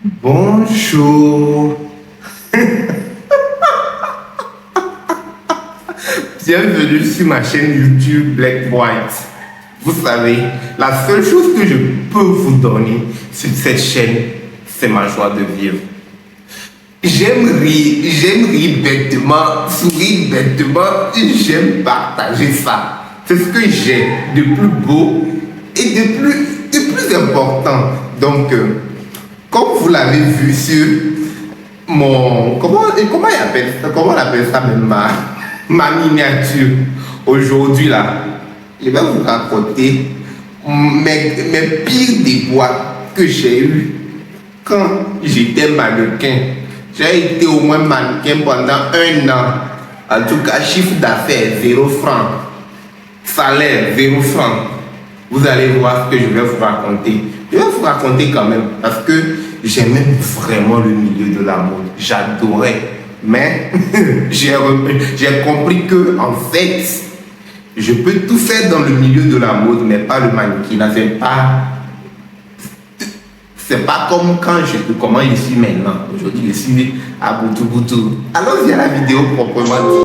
Bonjour, bienvenue sur ma chaîne YouTube Black White. Vous savez, la seule chose que je peux vous donner sur cette chaîne, c'est ma joie de vivre. J'aime rire bêtement, sourire bêtement, j'aime partager ça. C'est ce que j'ai de plus beau et de plus important. Donc, comme vous l'avez vu sur mon... Comment on appelle ça même ma miniature. Aujourd'hui là, je vais vous raconter mes pires déboires que j'ai eu quand j'étais mannequin. J'ai été au moins mannequin pendant 1 an. En tout cas, chiffre d'affaires 0 francs. Salaire 0 francs. Vous allez voir ce que je vais vous raconter. Je vais vous raconter quand même parce que j'aimais vraiment le milieu de la mode. J'adorais. Mais j'ai compris que en fait, je peux tout faire dans le milieu de la mode, mais pas le mannequinat. C'est pas comme comment je suis maintenant. Aujourd'hui, je suis à Boutou. Allons-y à la vidéo proprement dit.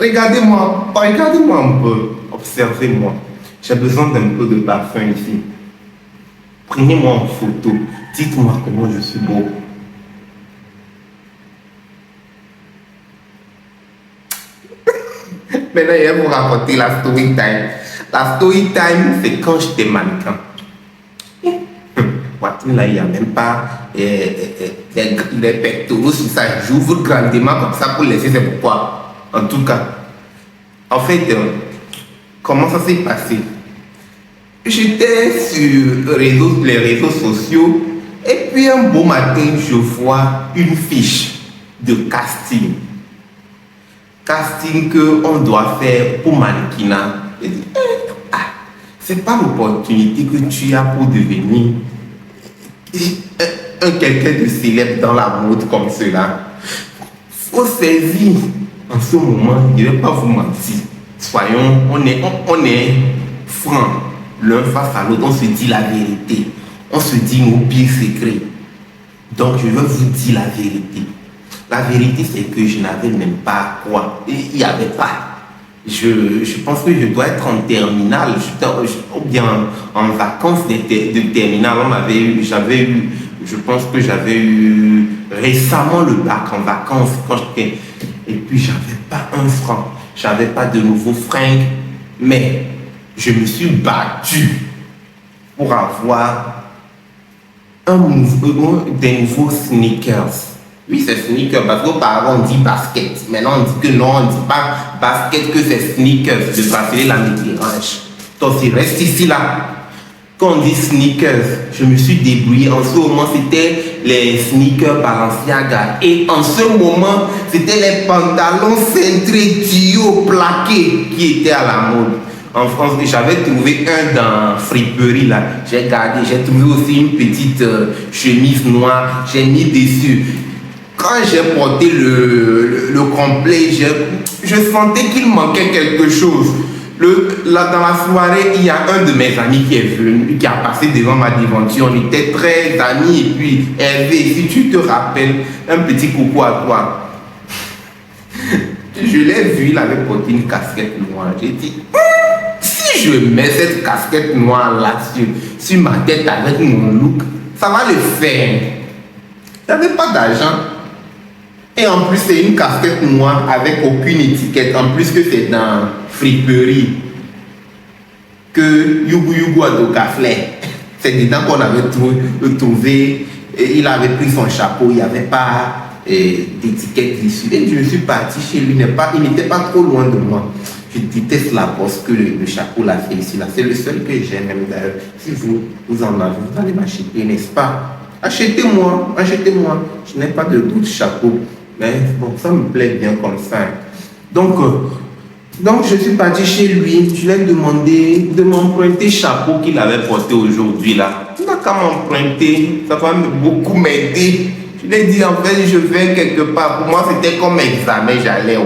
Regardez-moi un peu, observez-moi. J'ai besoin d'un peu de parfum ici. Prenez-moi en photo, dites-moi comment je suis beau. Maintenant, je vais vous raconter la story time. La story time, c'est quand j'étais mannequin. Là, il n'y a même pas les pectoraux sur ça. J'ouvre grandement comme ça pour laisser, c'est pourquoi. En tout cas, en fait, comment ça s'est passé? J'étais sur les réseaux sociaux et puis un beau matin, je vois une fiche de casting. Casting qu'on doit faire pour mannequinat. Je dis, c'est pas l'opportunité que tu as pour devenir quelqu'un de célèbre dans la mode comme cela. Faut saisir. En ce moment, je ne vais pas vous mentir. Soyons, on est francs l'un face à l'autre. On se dit la vérité. On se dit nos pires secrets. Donc, je vais vous dire la vérité. La vérité, c'est que je n'avais même pas quoi. Il n'y avait pas. Je pense que je dois être en terminale, ou bien en vacances de terminale. Je pense que j'avais eu récemment le bac en vacances quand j'étais. Et puis j'avais pas 1 franc, j'avais pas de nouveaux fringues, mais je me suis battu pour avoir des nouveaux sneakers. Oui, c'est sneakers, parce qu'auparavant on dit basket. Maintenant on dit que non, on ne dit pas basket, que c'est sneakers. De bracelet la dérange. Donc il reste ici là. Quand on dit sneakers, je me suis débrouillé. En ce moment, c'était les sneakers Balenciaga. Et en ce moment, c'était les pantalons cintrés, tuyaux, plaqués qui étaient à la mode. En France, j'avais trouvé un dans friperie là. J'ai gardé, j'ai trouvé aussi une petite chemise noire. J'ai mis dessus. Quand j'ai porté le complet, je sentais qu'il manquait quelque chose. Dans la soirée, il y a un de mes amis qui est venu, qui a passé devant ma devanture. On était très amis. Et puis, Hervé, si tu te rappelles, un petit coucou à toi. Je l'ai vu, il avait porté une casquette noire. J'ai dit, si je mets cette casquette noire là sur ma tête avec mon look, ça va le faire. Il n'y avait pas d'argent. Et en plus, c'est une casquette noire avec aucune étiquette. En plus que c'est dans friperie. Que Yugu a de Gaflet. C'est dedans qu'on avait trouvé. Et il avait pris son chapeau. Il n'y avait pas d'étiquette dessus. Et je suis parti chez lui. Il n'était pas trop loin de moi. Je déteste la bosse que le chapeau l'a fait ici. C'est le seul que j'aime même d'ailleurs. Si vous en avez, vous allez m'acheter, n'est-ce pas? Achetez-moi. Je n'ai pas de doute chapeau. Mais bon, ça me plaît bien comme ça. Donc je suis parti chez lui, je lui ai demandé de m'emprunter chapeau qu'il avait porté aujourd'hui là. Il n'a qu'à m'emprunter, ça va beaucoup m'aider. Je lui ai dit en fait je vais quelque part. Pour moi c'était comme examen, j'allais.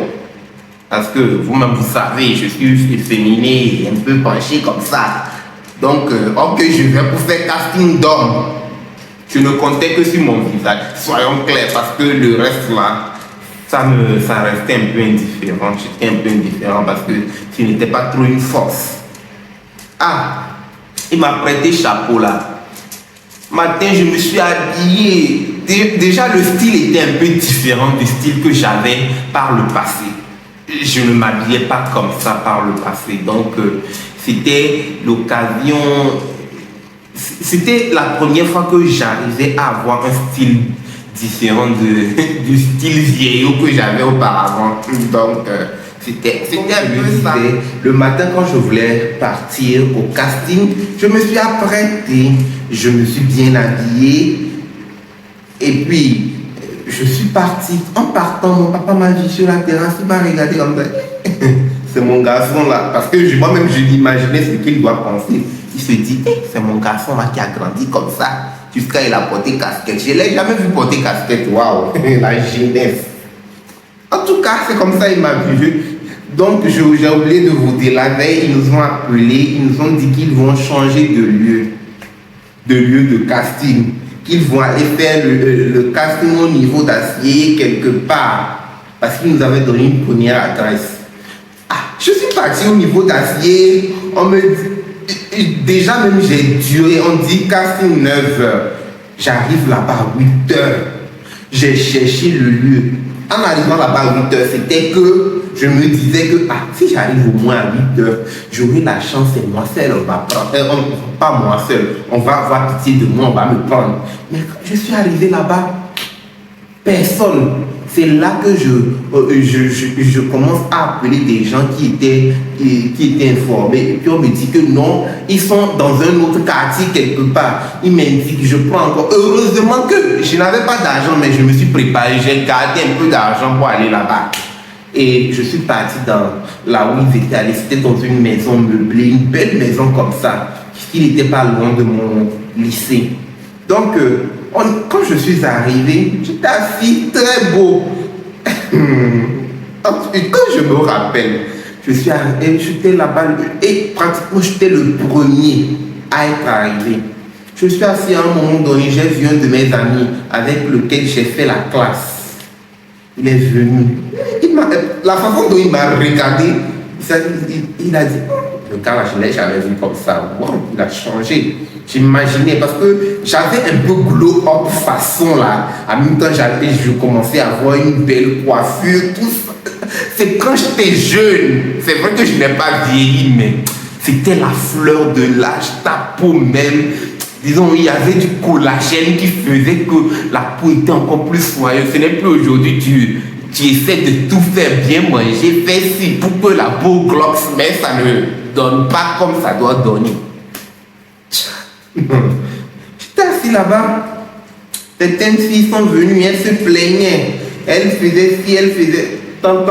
Parce que vous-même vous savez, je suis efféminé, un peu penché comme ça. Donc ok je vais pour faire casting d'homme. Je ne comptais que sur mon visage, soyons clairs, parce que le reste là, ça restait un peu indifférent. J'étais un peu indifférent parce que ce n'était pas trop une force. Ah, il m'a prêté chapeau là. Matin, je me suis habillé. Déjà, le style était un peu différent du style que j'avais par le passé. Je ne m'habillais pas comme ça par le passé. Donc, c'était l'occasion. C'était la première fois que j'arrivais à avoir un style différent du style vieillot que j'avais auparavant. Donc, c'était un peu ça. Le matin, quand je voulais partir au casting, je me suis apprêté, je me suis bien habillé. Et puis, je suis parti. En partant, mon papa m'a vu sur la terrasse, il m'a regardé comme ça. C'est mon garçon là. Parce que moi-même, je l'imaginais ce qu'il doit penser. Il se dit, c'est mon garçon là qui a grandi comme ça. Jusqu'à il a porté casquette. Je ne l'ai jamais vu porter casquette. Waouh, la jeunesse. En tout cas, c'est comme ça il m'a vu. Donc, j'ai oublié de vous dire, la veille, ils nous ont appelés, ils nous ont dit qu'ils vont changer de lieu de casting. Qu'ils vont aller faire le casting au niveau d'Acier quelque part. Parce qu'ils nous avaient donné une première adresse. Ah, je suis parti au niveau d'Acier. On me dit, déjà même j'ai duré, on dit casting 9h. J'arrive là-bas à 8h. J'ai cherché le lieu. En arrivant là-bas à 8h, c'était que je me disais que si j'arrive au moins à 8h, j'aurai la chance, c'est moi seul, on va prendre. Pas moi seul, on va avoir pitié de moi, on va me prendre. Mais quand je suis arrivé là-bas, personne. C'est là que je commence à appeler des gens qui étaient informés. Et puis on me dit que non, ils sont dans un autre quartier quelque part. Ils m'indiquent, je prends encore. Heureusement que je n'avais pas d'argent, mais je me suis préparé. J'ai gardé un peu d'argent pour aller là-bas. Et je suis parti dans là où ils étaient allés. C'était dans une maison meublée, une belle maison comme ça, qui n'était pas loin de mon lycée. Donc, quand je suis arrivé, j'étais assis très beau. Quand je me rappelle, je suis arrivé, j'étais là-bas et pratiquement j'étais le premier à être arrivé. Je suis assis à un moment donné, j'ai vu un de mes amis avec lequel j'ai fait la classe. Il est venu. La façon dont il m'a regardé, il a dit, le gars là, je ne l'ai jamais vu comme ça. Wow, il a changé. J'imaginais parce que j'avais un peu glow up façon là. En même temps, je commençais à avoir une belle coiffure, tout ça. C'est quand j'étais jeune. C'est vrai que je n'ai pas vieilli, mais c'était la fleur de l'âge, ta peau même. Disons, il y avait du collagène qui faisait que la peau était encore plus soyeuse. Ce n'est plus aujourd'hui, tu essaies de tout faire bien manger, faire ci pour que la peau gloxe, mais ça ne donne pas comme ça doit donner. J'étais assis là-bas. Certaines filles sont venues, elles se plaignaient. Elles faisaient ci, elles faisaient tant.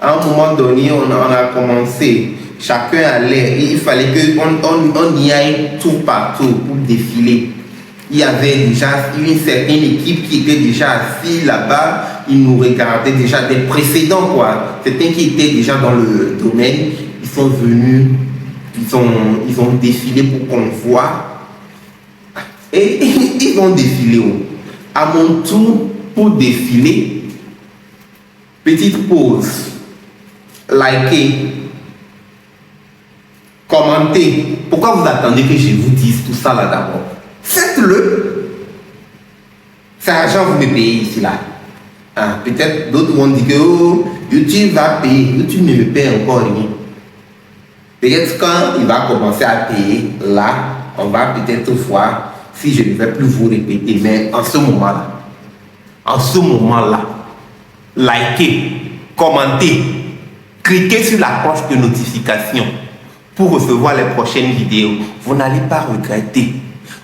À un moment donné, on a commencé. Chacun allait. Il fallait qu'on y aille tout partout pour défiler. Il y avait déjà une certaine équipe qui était déjà assise là-bas. Ils nous regardaient déjà des précédents, quoi. Certains qui étaient déjà dans le domaine, ils sont venus. Ils ont défilé pour qu'on voit. Et ils ont défilé. À mon tour, pour défiler, petite pause. Likez. Commentez. Pourquoi vous attendez que je vous dise tout ça là d'abord? Faites-le. C'est l'argent que vous me payez ici là. Peut-être d'autres vont dire que YouTube va payer. YouTube ne me paye encore rien. Peut-être quand il va commencer à payer, là, on va peut-être voir si je ne vais plus vous répéter. Mais en ce moment-là, likez, commentez, cliquez sur la cloche de notification pour recevoir les prochaines vidéos. Vous n'allez pas regretter.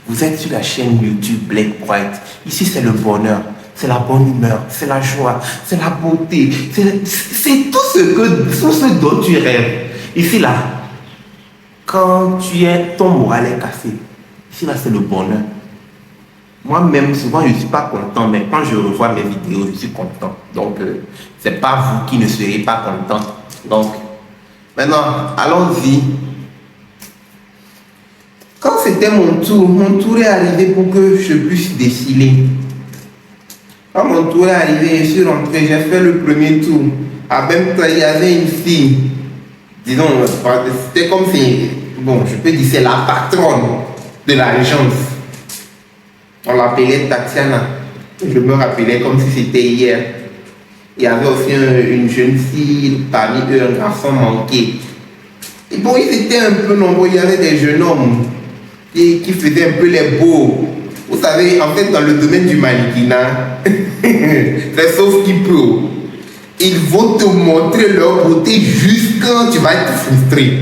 Vous êtes sur la chaîne YouTube Black White. Ici, c'est le bonheur. c'est la bonne humeur, c'est la joie, c'est la beauté, c'est tout ce dont tu rêves. Ici, là, quand ton moral est cassé, ici, là, c'est le bonheur. Moi-même, souvent, je ne suis pas content, mais quand je revois mes vidéos, je suis content. Donc, c'est pas vous qui ne serez pas content. Donc, maintenant, allons-y. Quand c'était mon tour est arrivé pour que je puisse défiler. Quand mon tour est arrivé, je suis rentré, j'ai fait le premier tour. À même temps, il y avait une fille. Disons, c'était comme si, bon, je peux dire, c'est la patronne de l'agence. On l'appelait Tatiana. Je me rappelais comme si c'était hier. Il y avait aussi une jeune fille, parmi eux, un garçon manqué. Et bon, ils étaient un peu nombreux. Il y avait des jeunes hommes qui faisaient un peu les beaux. Vous savez, en fait, dans le domaine du mannequinat, c'est sauf qui peut. Ils vont te montrer leur beauté juste quand tu vas être frustré.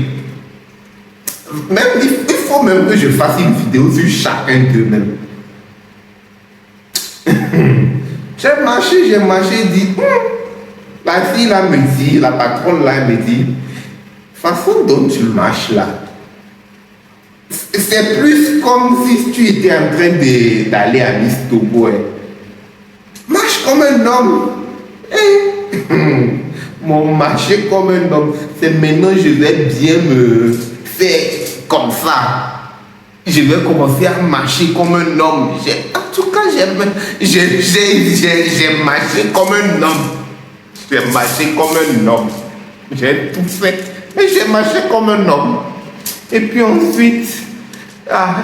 Même, il faut même que je fasse une vidéo sur chacun d'eux-mêmes. J'ai marché, dit, la fille là me dit, la patronne là me dit, façon dont tu marches là, c'est plus comme si tu étais en train d'aller à Miss Togo. Marche comme un homme. Mon marcher comme un homme, c'est maintenant je vais bien me faire comme ça. Je vais commencer à marcher comme un homme. En tout cas, j'ai marché comme un homme. J'ai marché comme un homme. J'ai tout fait, mais j'ai marché comme un homme. Et puis ensuite,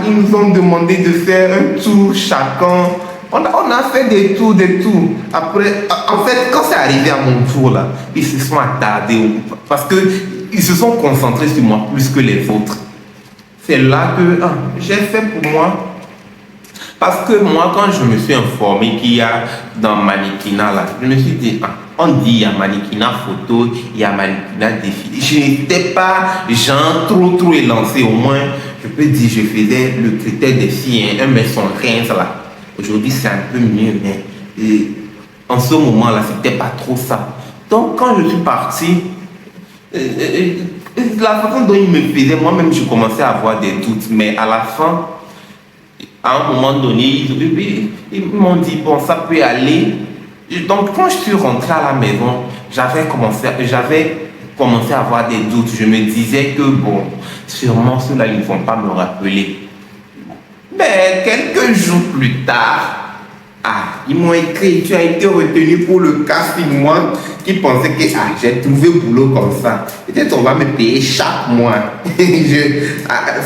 ils nous ont demandé de faire un tour chacun. On a fait des tours. Après, en fait, quand c'est arrivé à mon tour, là, ils se sont attardés parce qu'ils se sont concentrés sur moi plus que les autres. C'est là que j'ai fait pour moi. Parce que moi, quand je me suis informé qu'il y a dans mannequinat, là, je me suis dit, on dit il y a mannequinat photo, il y a mannequinat défilé. Je n'étais pas genre trop élancé. Au moins, je peux dire, je faisais le critère des filles, 1m75 là. Aujourd'hui, c'est un peu mieux, mais en ce moment-là, c'était pas trop ça. Donc, quand je suis parti, la façon dont ils me faisaient, moi-même, je commençais à avoir des doutes. Mais à la fin, à un moment donné, ils m'ont dit, bon, ça peut aller. Donc, quand je suis rentré à la maison, j'avais commencé à avoir des doutes. Je me disais que, bon, sûrement, ceux-là, ils ne vont pas me rappeler. Mais quelques jours plus tard, ils m'ont écrit, tu as été retenu pour le casting. Moi qui pensais que j'ai trouvé boulot comme ça. Peut-être on va me payer chaque mois.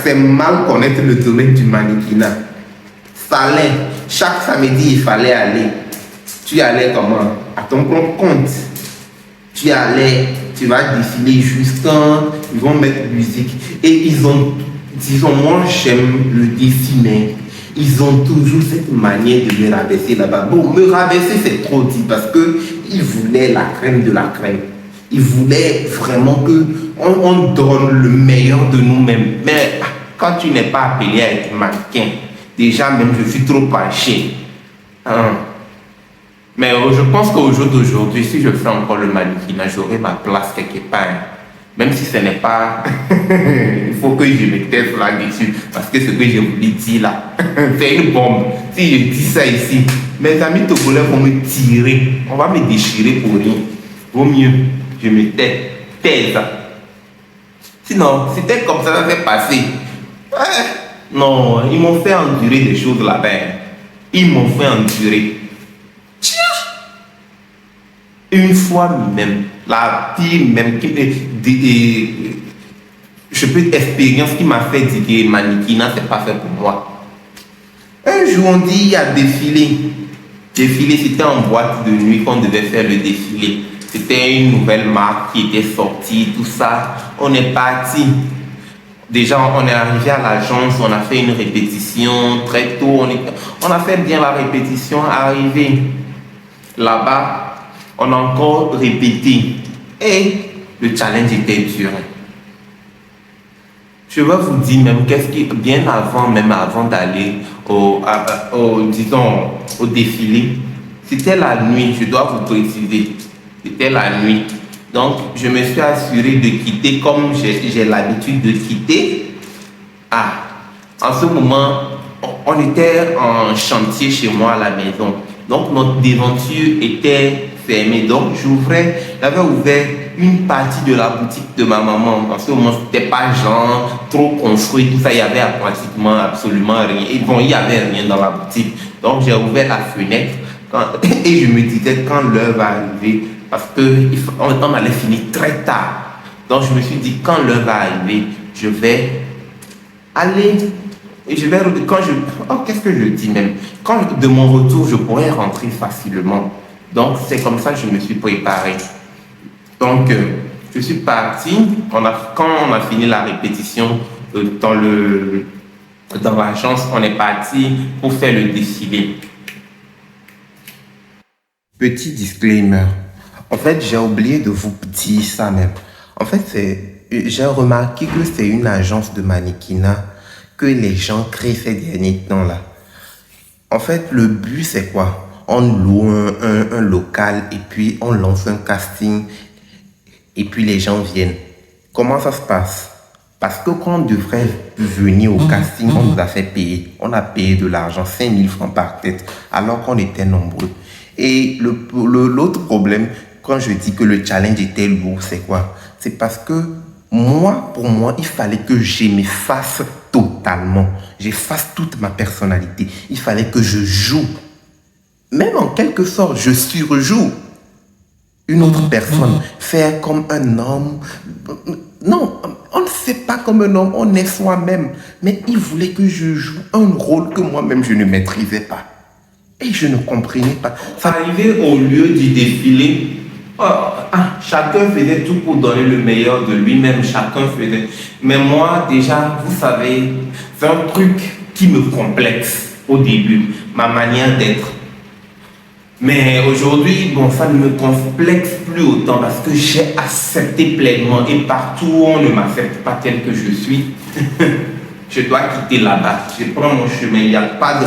C'est mal connaître le domaine du mannequinat. Fallait, chaque samedi, il fallait aller. Tu allais comment? À ton propre compte. Tu vas défiler juste quand ils vont mettre musique. Et disons, moi j'aime le défi, mais ils ont toujours cette manière de me rabaisser là-bas. Bon, me rabaisser c'est trop dit parce qu'ils voulaient la crème de la crème. Ils voulaient vraiment qu'on donne le meilleur de nous-mêmes. Mais quand tu n'es pas appelé à être mannequin, déjà même je suis trop penché. Mais je pense qu'au jour d'aujourd'hui, si je fais encore le mannequinat, j'aurai ma place quelque part. Même si ce n'est pas... Il faut que je me taise là-dessus. Parce que ce que je vous dis là, c'est une bombe. Si je dis ça ici, mes amis togolais vont me tirer. On va me déchirer pour rien. Vaut mieux, je me taise. Sinon, c'était comme ça s'est passé. Non, ils m'ont fait endurer des choses là-bas. Ils m'ont fait endurer. Une fois même, la fille même, je peux expérience qui m'a fait dire que mannequinat, c'est pas fait pour moi. Un jour, on dit il y a défilé. Défilé, c'était en boîte de nuit qu'on devait faire le défilé. C'était une nouvelle marque qui était sortie, tout ça. On est parti. Déjà, on est arrivé à l'agence, on a fait une répétition très tôt. On a fait bien la répétition. Arrivé là-bas, on a encore répété. Et le challenge était dur. Je vais vous dire même qu'est-ce qui, bien avant d'aller au défilé, C'était la nuit, je dois vous préciser. C'était la nuit. Donc, je me suis assuré de quitter comme j'ai l'habitude de quitter. Ah, en ce moment, on était en chantier chez moi à la maison. Donc, notre devanture était fermée. Donc, j'avais ouvert une partie de la boutique de ma maman. En ce moment, c'était pas genre trop construit, tout ça. Il y avait pratiquement absolument rien. Et bon, il n'y avait rien dans la boutique. Donc, j'ai ouvert la fenêtre et je me disais quand l'heure va arriver, parce qu'on allait finir très tard. Donc, je me suis dit, quand l'heure va arriver, je vais aller et je vais... qu'est-ce que je dis même? Quand de mon retour, je pourrais rentrer facilement. Donc, c'est comme ça que je me suis préparé. Donc, je suis parti. Quand on a fini la répétition dans l'agence, on est parti pour faire le défilé. Petit disclaimer. En fait, j'ai oublié de vous dire ça même. En fait, j'ai remarqué que c'est une agence de mannequinat que les gens créent ces derniers temps-là. En fait, le but, c'est quoi? On loue un local et puis on lance un casting et puis les gens viennent. Comment ça se passe? Parce que quand on devrait venir au casting, on nous a fait payer. On a payé de l'argent, 5 000 francs par tête, alors qu'on était nombreux. Et l'autre problème, quand je dis que le challenge était lourd, c'est quoi? C'est parce que pour moi, il fallait que je m'efface totalement. J'efface toute ma personnalité. Il fallait que je joue. Même en quelque sorte, je surjoue une autre personne. Faire comme un homme. Non, on ne fait pas comme un homme, on est soi-même. Mais il voulait que je joue un rôle que moi-même je ne maîtrisais pas. Et je ne comprenais pas. Arrivé au lieu du défilé, chacun faisait tout pour donner le meilleur de lui-même. Chacun faisait. Mais moi, déjà, vous savez, c'est un truc qui me complexe au début, ma manière d'être. Mais aujourd'hui, bon, ça ne me complexe plus autant parce que j'ai accepté pleinement et partout où on ne m'accepte pas tel que je suis, je dois quitter là-bas. Je prends mon chemin, il n'y a pas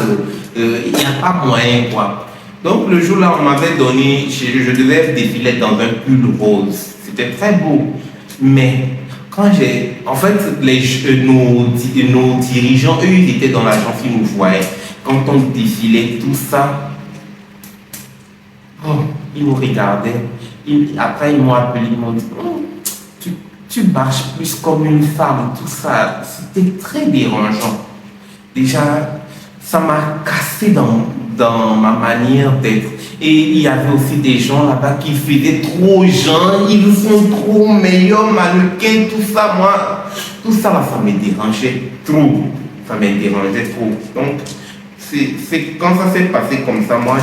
moyen, quoi. Donc le jour-là, on m'avait donné, je devais défiler dans un pull rose. C'était très beau. Mais quand en fait, nos dirigeants, eux, ils étaient dans l'agence, ils nous voyaient. Quand on défilait, tout ça, ils nous regardaient. Après, ils m'ont appelé, ils m'ont dit, tu marches plus comme une femme, tout ça. C'était très dérangeant. Déjà, ça m'a cassé dans ma manière d'être. Et il y avait aussi des gens là-bas qui faisaient trop gens, ils sont trop meilleurs mannequins, tout ça. Moi, tout ça, là, ça me dérangeait trop. Ça me dérangeait trop. Donc, c'est quand ça s'est passé comme ça, moi,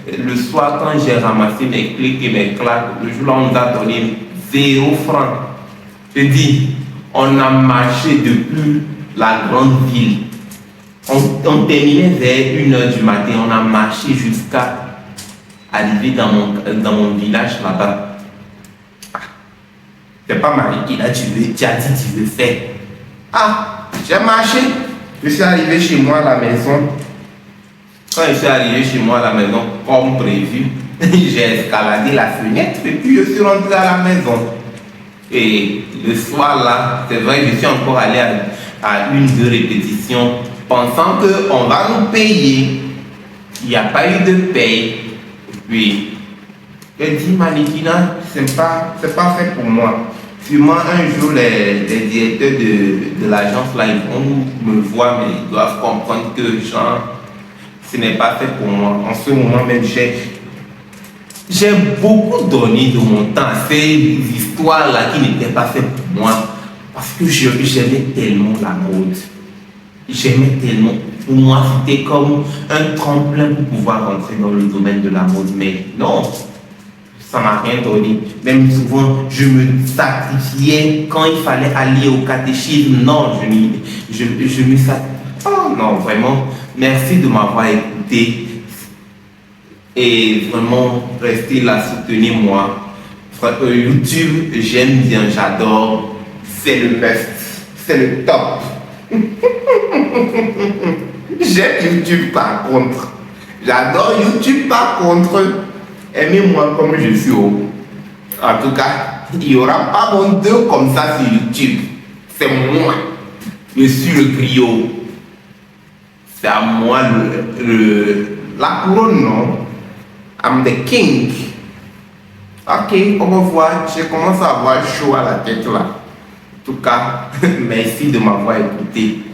le soir, quand j'ai ramassé mes clics et mes claques, le jour-là, on nous a donné 0 francs. Je dis, on a marché depuis la grande ville. On terminait vers 1h du matin, on a marché jusqu'à arriver dans mon village là-bas. C'est pas Marie qui a dit tu veux faire. J'ai marché. Je suis arrivé chez moi à la maison. Quand je suis arrivé chez moi à la maison, comme prévu, j'ai escaladé la fenêtre et puis je suis rentré à la maison. Et le soir là, c'est vrai, je suis encore allé à 1-2 répétitions, pensant qu'on va nous payer. Il n'y a pas eu de paye. Et puis, j'ai dit, mannequinat, c'est pas fait pour moi. Sûrement un jour, les directeurs de l'agence là, ils vont me voir, mais ils doivent comprendre que ce n'est pas fait pour moi. En ce moment même, j'ai beaucoup donné de mon temps à ces histoires-là qui n'étaient pas faites pour moi. Parce que j'aimais tellement la mode. J'aimais tellement. Pour moi, c'était comme un tremplin pour pouvoir rentrer dans le domaine de la mode. Mais non, ça m'a rien donné. Même souvent, je me sacrifiais quand il fallait aller au catéchisme. Non, je me sacrifiais. Oh non, vraiment, merci de m'avoir écouté. Et vraiment, restez là, soutenez-moi. YouTube, j'aime bien, j'adore. C'est le best, c'est le top. J'aime YouTube par contre. J'adore YouTube par contre. Aimez-moi comme je suis. En tout cas, il n'y aura pas mon deux comme ça sur YouTube. C'est moi. Je suis le griot. C'est à moi la couronne, non? I'm the king. Ok, au revoir. Je commence à avoir chaud à la tête là. En tout cas, merci de m'avoir écouté.